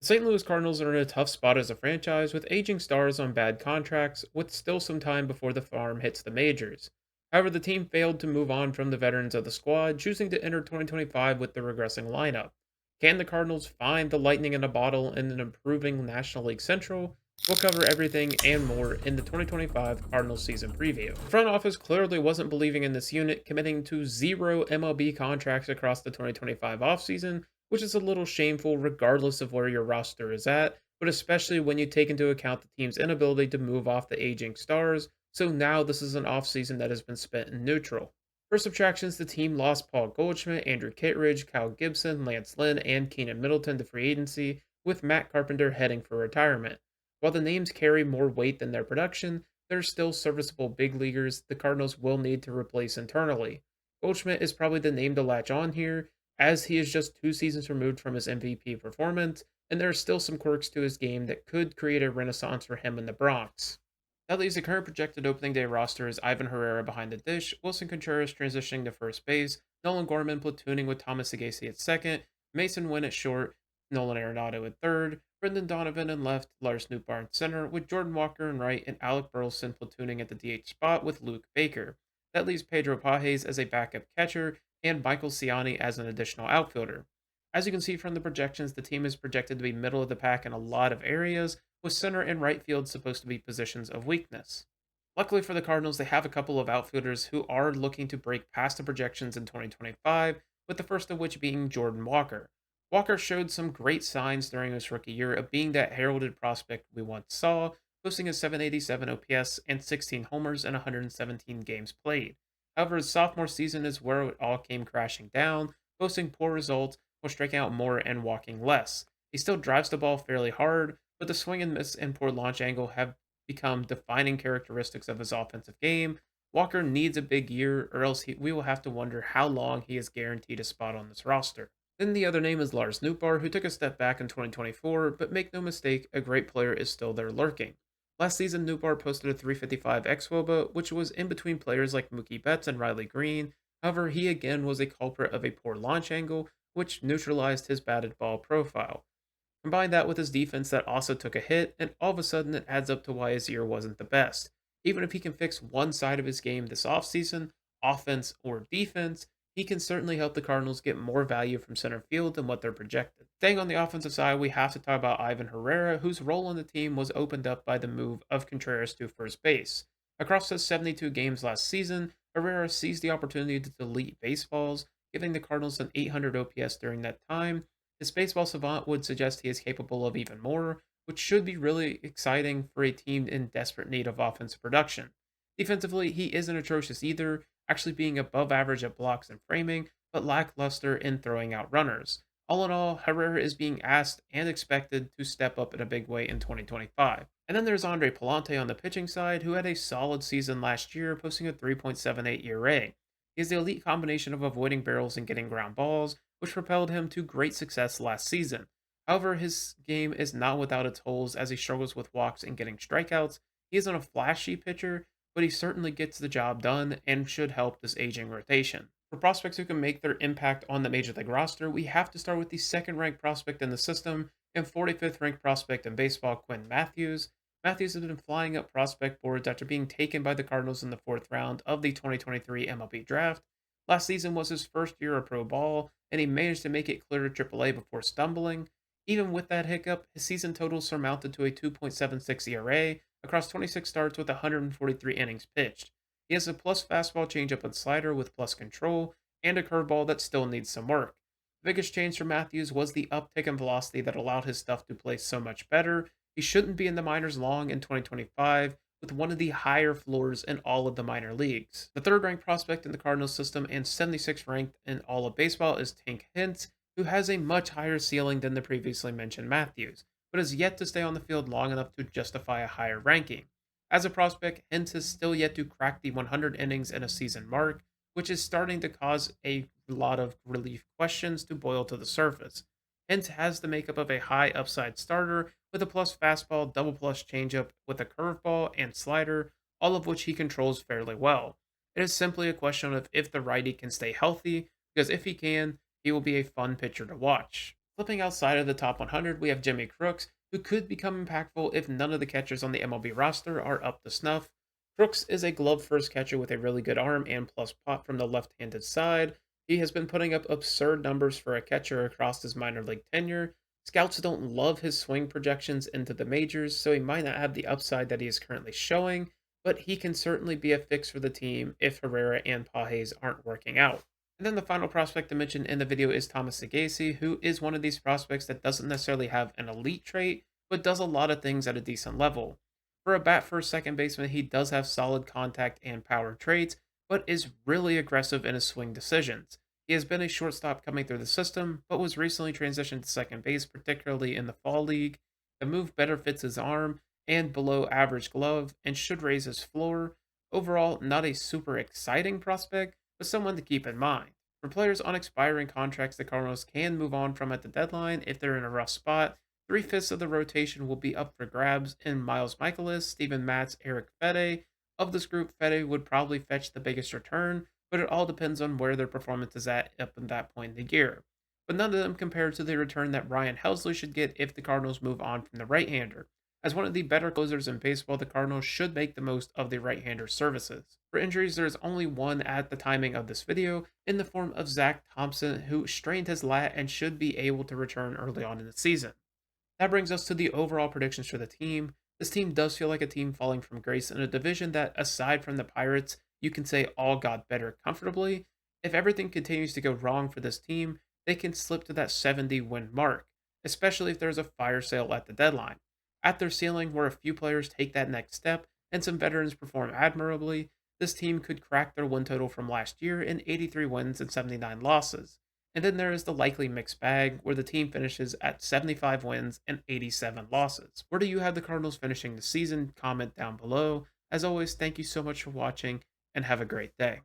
The St. Louis Cardinals are in a tough spot as a franchise with aging stars on bad contracts, with still some time before the farm hits the majors. However, the team failed to move on from the veterans of the squad, choosing to enter 2025 with the regressing lineup. Can the Cardinals find the lightning in a bottle in an improving National League Central? We'll cover everything and more in the 2025 Cardinals season preview. The front office clearly wasn't believing in this unit, committing to zero MLB contracts across the 2025 offseason, which is a little shameful regardless of where your roster is at, but especially when you take into account the team's inability to move off the aging stars. So now this is an offseason that has been spent in neutral. For subtractions, the team lost Paul Goldschmidt, Andrew Kittredge, Kyle Gibson, Lance Lynn, and Keenan Middleton to free agency, with Matt Carpenter heading for retirement. While the names carry more weight than their production, they're still serviceable big leaguers the Cardinals will need to replace internally. Goldschmidt is probably the name to latch on here, as he is just 2 seasons removed from his MVP performance, and there are still some quirks to his game that could create a renaissance for him in the Bronx. That leaves the current projected opening day roster is Ivan Herrera behind the dish, Wilson Contreras transitioning to first base, Nolan Gorman platooning with Thomas Sagasi at second, Mason Wynn at short, Nolan Arenado at third, Brendan Donovan in left, Lars Nootbaar in center, with Jordan Walker in right, and Alec Burleson platooning at the DH spot with Luke Baker. That leaves Pedro Pajes as a backup catcher and Michael Ciani as an additional outfielder. As you can see from the projections, the team is projected to be middle of the pack in a lot of areas, with center and right field supposed to be positions of weakness. Luckily for the Cardinals, they have a couple of outfielders who are looking to break past the projections in 2025, with the first of which being Jordan Walker. Walker showed some great signs during his rookie year of being that heralded prospect we once saw, posting a 787 OPS and 16 homers in 117 games played. However, his sophomore season is where it all came crashing down, posting poor results while striking out more and walking less. He still drives the ball fairly hard, but the swing and miss and poor launch angle have become defining characteristics of his offensive game. Walker needs a big year, or else we will have to wonder how long he is guaranteed a spot on this roster. Then the other name is Lars Nootbaar, who took a step back in 2024, but make no mistake, a great player is still there lurking. Last season, Nootbaar posted a 355 xwOBA, which was in between players like Mookie Betts and Riley Green. However, he again was a culprit of a poor launch angle, which neutralized his batted ball profile. Combine that with his defense that also took a hit, and all of a sudden it adds up to why his year wasn't the best. Even if he can fix one side of his game this offseason, offense or defense, he can certainly help the Cardinals get more value from center field than what they're projected. Staying on the offensive side, we have to talk about Ivan Herrera, whose role on the team was opened up by the move of Contreras to first base. Across his 72 games last season, Herrera seized the opportunity to delete baseballs, giving the Cardinals an 800 OPS during that time. His baseball savant would suggest he is capable of even more, which should be really exciting for a team in desperate need of offensive production. Defensively, he isn't atrocious either, actually being above average at blocks and framing, but lackluster in throwing out runners. All in all, Herrera is being asked and expected to step up in a big way in 2025. And then there's Andre Palante on the pitching side, who had a solid season last year, posting a 3.78 ERA. He has the elite combination of avoiding barrels and getting ground balls, which propelled him to great success last season. However, his game is not without its holes as he struggles with walks and getting strikeouts. He isn't a flashy pitcher, but he certainly gets the job done and should help this aging rotation. For prospects who can make their impact on the major league roster, we have to start with the second ranked prospect in the system and 45th ranked prospect in baseball, Quinn Matthews. Matthews has been flying up prospect boards after being taken by the Cardinals in the fourth round of the 2023 MLB draft. Last season was his first year of pro ball, and he managed to make it clear to AAA before stumbling. Even with that hiccup, his season total surmounted to a 2.76 ERA across 26 starts with 143 innings pitched. He has a plus fastball changeup and slider with plus control, and a curveball that still needs some work. The biggest change for Matthews was the uptick in velocity that allowed his stuff to play so much better. He shouldn't be in the minors long in 2025, with one of the higher floors in all of the minor leagues. The third ranked prospect in the Cardinals system and 76th ranked in all of baseball is Tank Hintz, who has a much higher ceiling than the previously mentioned Matthews, but has yet to stay on the field long enough to justify a higher ranking. As a prospect, Hintz is still yet to crack the 100 innings in a season mark, which is starting to cause a lot of relief questions to boil to the surface. Hintz has the makeup of a high upside starter with a plus fastball, double plus changeup with a curveball and slider, all of which he controls fairly well. It is simply a question of if the righty can stay healthy, because if he can, he will be a fun pitcher to watch. Flipping outside of the top 100, we have Jimmy Crooks, who could become impactful if none of the catchers on the MLB roster are up to snuff. Crooks is a glove first catcher with a really good arm and plus pop from the left handed side. He has been putting up absurd numbers for a catcher across his minor league tenure. Scouts don't love his swing projections into the majors, so he might not have the upside that he is currently showing, but he can certainly be a fix for the team if Herrera and Pages aren't working out. And then the final prospect to mention in the video is Thomas Sagasi, who is one of these prospects that doesn't necessarily have an elite trait, but does a lot of things at a decent level. For a bat first second baseman, he does have solid contact and power traits, but is really aggressive in his swing decisions. He has been a shortstop coming through the system, but was recently transitioned to second base, particularly in the fall league. The move better fits his arm and below average glove and should raise his floor. Overall, not a super exciting prospect, but someone to keep in mind. For players on expiring contracts, the Cardinals can move on from at the deadline if they're in a rough spot. Three-fifths of the rotation will be up for grabs in Miles Michaelis, Steven Matz, Eric Fede. Of this group, Fede would probably fetch the biggest return, but it all depends on where their performance is at up in that point in the year. But none of them compare to the return that Ryan Helsley should get if the Cardinals move on from the right-hander. As one of the better closers in baseball, the Cardinals should make the most of the right-hander's services. For injuries, there is only one at the timing of this video, in the form of Zach Thompson, who strained his lat and should be able to return early on in the season. That brings us to the overall predictions for the team. This team does feel like a team falling from grace in a division that, aside from the Pirates, you can say all got better comfortably. If everything continues to go wrong for this team, they can slip to that 70 win mark, especially if there's a fire sale at the deadline. At their ceiling, where a few players take that next step and some veterans perform admirably, this team could crack their win total from last year in 83 wins and 79 losses. And then there is the likely mixed bag, where the team finishes at 75 wins and 87 losses. Where do you have the Cardinals finishing the season? Comment down below. As always, thank you so much for watching and have a great day.